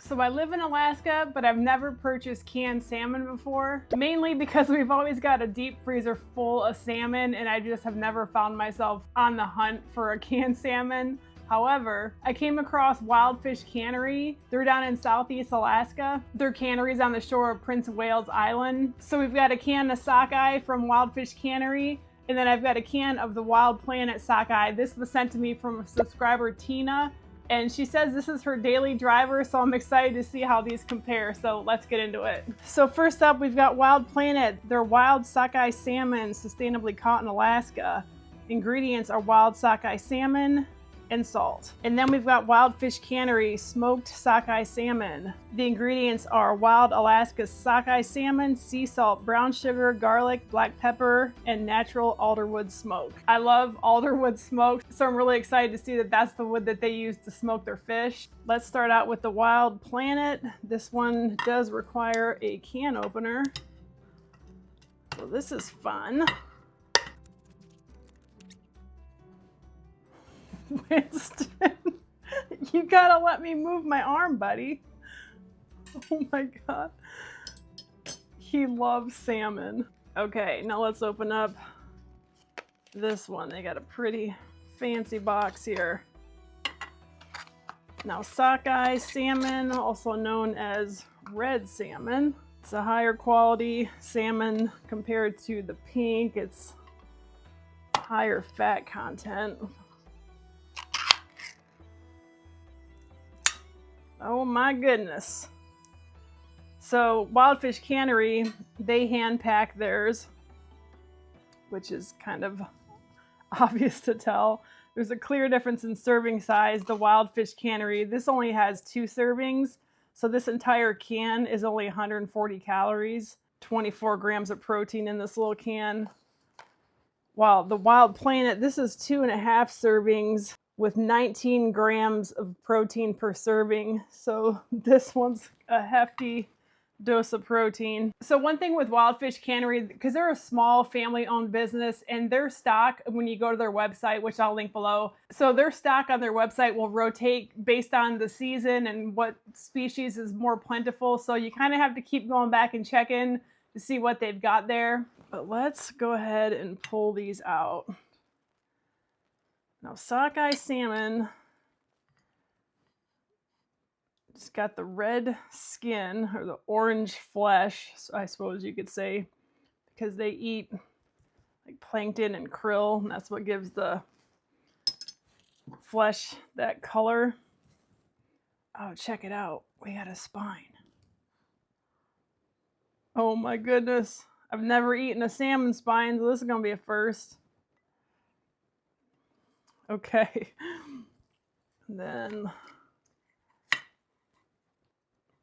So I live in Alaska, but I've never purchased canned salmon before, mainly because we've always got a deep freezer full of salmon and I just have never found myself on the hunt for a canned salmon. However, I came across Wildfish Cannery. They're down in Southeast Alaska. Their cannery's on the shore of Prince of Wales Island. So we've got a can of sockeye from Wildfish Cannery, and then I've got a can of the Wild Planet sockeye. This was sent to me from a subscriber, Tina, and she says this is her daily driver, so I'm excited to see how these compare. So let's get into it. So first up, we've got Wild Planet. They're wild sockeye salmon, sustainably caught in Alaska. Ingredients are wild sockeye salmon and salt. And then we've got Wildfish Cannery smoked sockeye salmon. The ingredients are wild Alaska sockeye salmon, sea salt, brown sugar, garlic, black pepper, and natural alderwood smoke. I love alderwood smoke, so I'm really excited to see that that's the wood that they use to smoke their fish. Let's start out with the Wild Planet. This one does require a can opener, so this is fun. Winston, you gotta let me move my arm, buddy. Oh my God. He loves salmon. Okay, now let's open up this one. They got a pretty fancy box here. Now, sockeye salmon, also known as red salmon. It's a higher quality salmon compared to the pink. It's higher fat content. Oh my goodness. So Wildfish Cannery, they hand pack theirs, which is kind of obvious to tell. There's a clear difference in serving size. The Wildfish Cannery, this only has 2 servings. So this entire can is only 140 calories, 24 grams of protein in this little can. While the Wild Planet, this is 2.5 servings with 19 grams of protein per serving. So this one's a hefty dose of protein. So one thing with Wildfish Cannery, because they're a small family-owned business, and their stock, when you go to their website, which I'll link below, so their stock on their website will rotate based on the season and what species is more plentiful. So you kind of have to keep going back and check in to see what they've got there. But let's go ahead and pull these out. Now, sockeye salmon, it's got the red skin, or the orange flesh, I suppose you could say, because they eat like plankton and krill, and that's what gives the flesh that color. Oh, check it out. We got a spine. Oh my goodness. I've never eaten a salmon spine, so this is going to be a first. Okay, then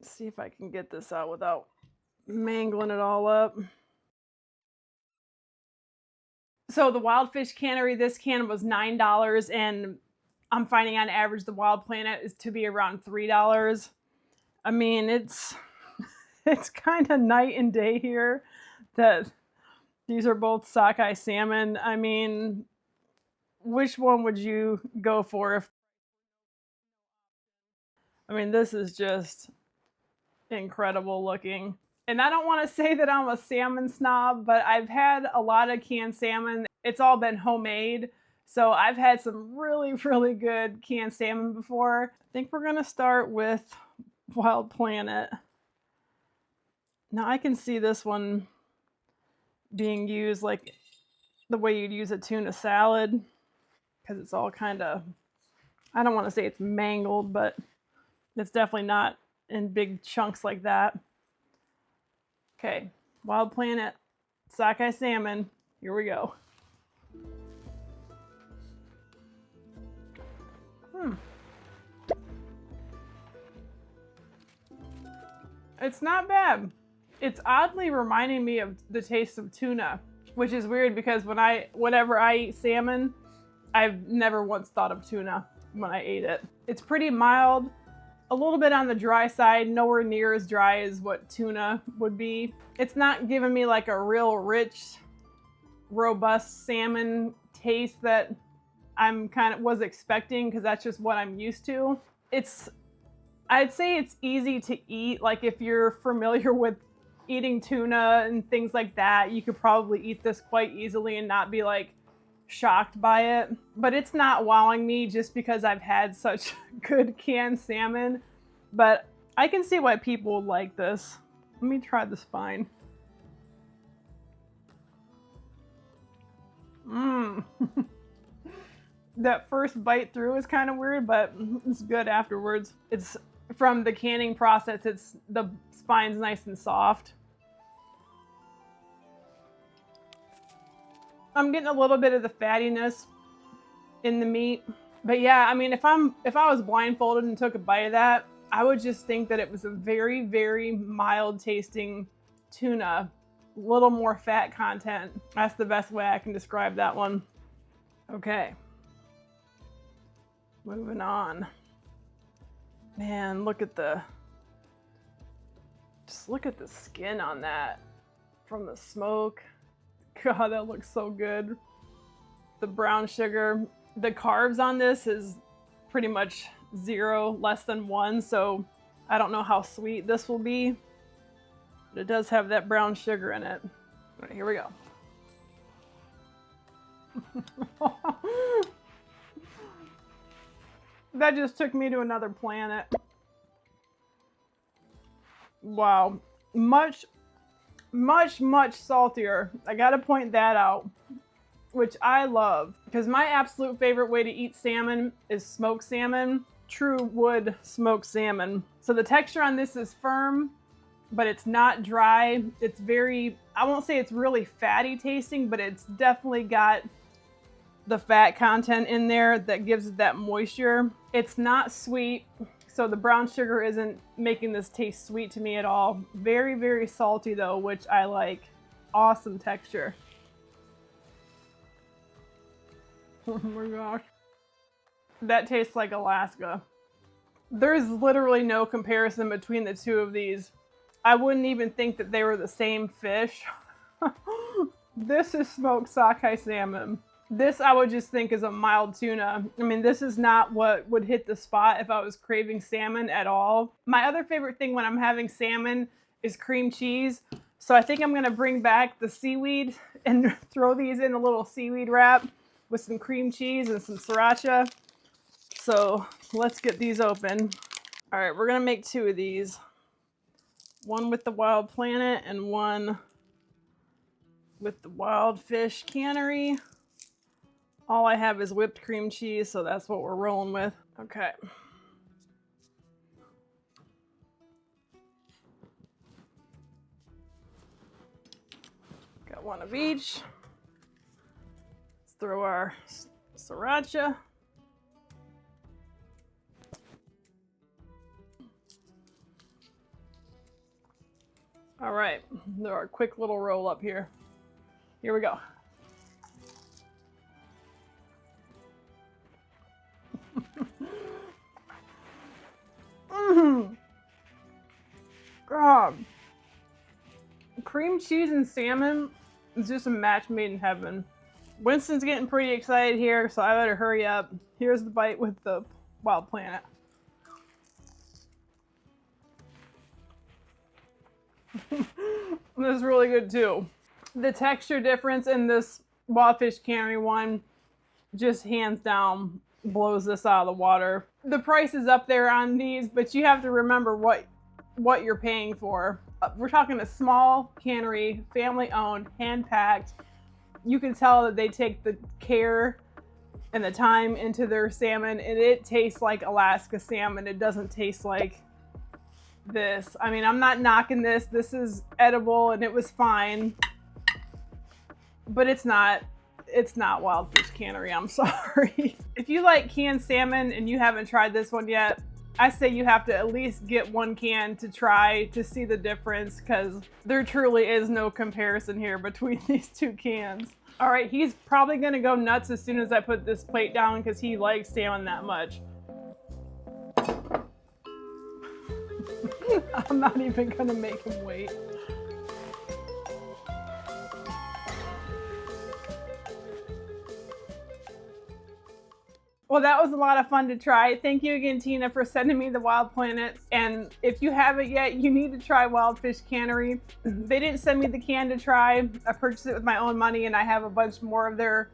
see if I can get this out without mangling it all up. So the Wildfish Cannery, this can was $9, and I'm finding on average the Wild Planet is to be around $3. I mean, it's kind of night and day here that these are both sockeye salmon. I mean, which one would you go for? If I mean, this is just incredible looking. And I don't want to say that I'm a salmon snob, but I've had a lot of canned salmon. It's all been homemade. So I've had some really, really good canned salmon before. I think we're going to start with Wild Planet. Now I can see this one being used like the way you'd use a tuna salad, because it's all kind of, I don't want to say it's mangled, but it's definitely not in big chunks like that. Okay, Wild Planet, sockeye salmon, here we go. It's not bad. It's oddly reminding me of the taste of tuna, which is weird because whenever I eat salmon, I've never once thought of tuna when I ate it. It's pretty mild, a little bit on the dry side, nowhere near as dry as what tuna would be. It's not giving me like a real rich, robust salmon taste that I'm was expecting, because that's just what I'm used to. I'd say it's easy to eat. Like if you're familiar with eating tuna and things like that, you could probably eat this quite easily and not be like shocked by it. But it's not wowing me just because I've had such good canned salmon. But I can see why people would like this. Let me try the spine. Mmm. That first bite through is kind of weird, but it's good afterwards. It's from the canning process, it's the spine's nice and soft. I'm getting a little bit of the fattiness in the meat. But yeah, I mean, if I was blindfolded and took a bite of that, I would just think that it was a very, very mild tasting tuna. A little more fat content. That's the best way I can describe that one. Okay. Moving on. Man, just look at the skin on that from the smoke. God, that looks so good. The brown sugar. The carbs on this is pretty much 0, less than 1, so I don't know how sweet this will be. But it does have that brown sugar in it. All right, here we go. That just took me to another planet. Wow. Much, much, much saltier. I gotta point that out, which I love, because my absolute favorite way to eat salmon is smoked salmon, true wood smoked salmon. So the texture on this is firm, but it's not dry. It's very, I won't say it's really fatty tasting, but it's definitely got the fat content in there that gives it that moisture. It's not sweet, so the brown sugar isn't making this taste sweet to me at all. Very, very salty though, which I like. Awesome texture. Oh my gosh. That tastes like Alaska. There's literally no comparison between the two of these. I wouldn't even think that they were the same fish. This is smoked sockeye salmon. This I would just think is a mild tuna. I mean, this is not what would hit the spot if I was craving salmon at all. My other favorite thing when I'm having salmon is cream cheese. So I think I'm gonna bring back the seaweed and throw these in a little seaweed wrap with some cream cheese and some sriracha. So let's get these open. All right, we're gonna make 2 of these. One with the Wild Planet and one with the Wildfish Cannery. All I have is whipped cream cheese, so that's what we're rolling with. Okay. Got one of each. Let's throw our sriracha. All right, do our quick little roll up here. Here we go. God. Cream cheese and salmon is just a match made in heaven. Winston's getting pretty excited here, so I better hurry up. Here's the bite with the Wild Planet. This is really good too. The texture difference in this Wildfish Cannery one just hands down blows this out of the water. The price is up there on these, but you have to remember what you're paying for. We're talking a small cannery, family owned, hand packed. You can tell that they take the care and the time into their salmon, and it tastes like Alaska salmon. It doesn't taste like this. I mean, I'm not knocking this. This is edible and it was fine, but it's not Wildfish Cannery. I'm sorry. If you like canned salmon and you haven't tried this one yet, I say you have to at least get 1 can to try to see the difference, because there truly is no comparison here between these 2 cans. All right, he's probably gonna go nuts as soon as I put this plate down because he likes salmon that much. I'm not even gonna make him wait. Well, that was a lot of fun to try. Thank you again, Tina, for sending me the Wild Planets. And if you haven't yet, you need to try Wildfish Cannery. They didn't send me the can to try. I purchased it with my own money, and I have a bunch more of their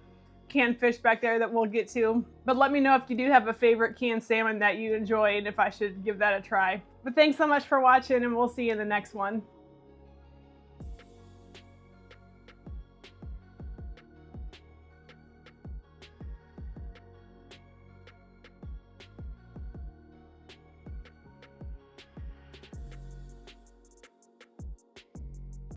canned fish back there that we'll get to. But let me know if you do have a favorite canned salmon that you enjoy and if I should give that a try. But thanks so much for watching, and we'll see you in the next one.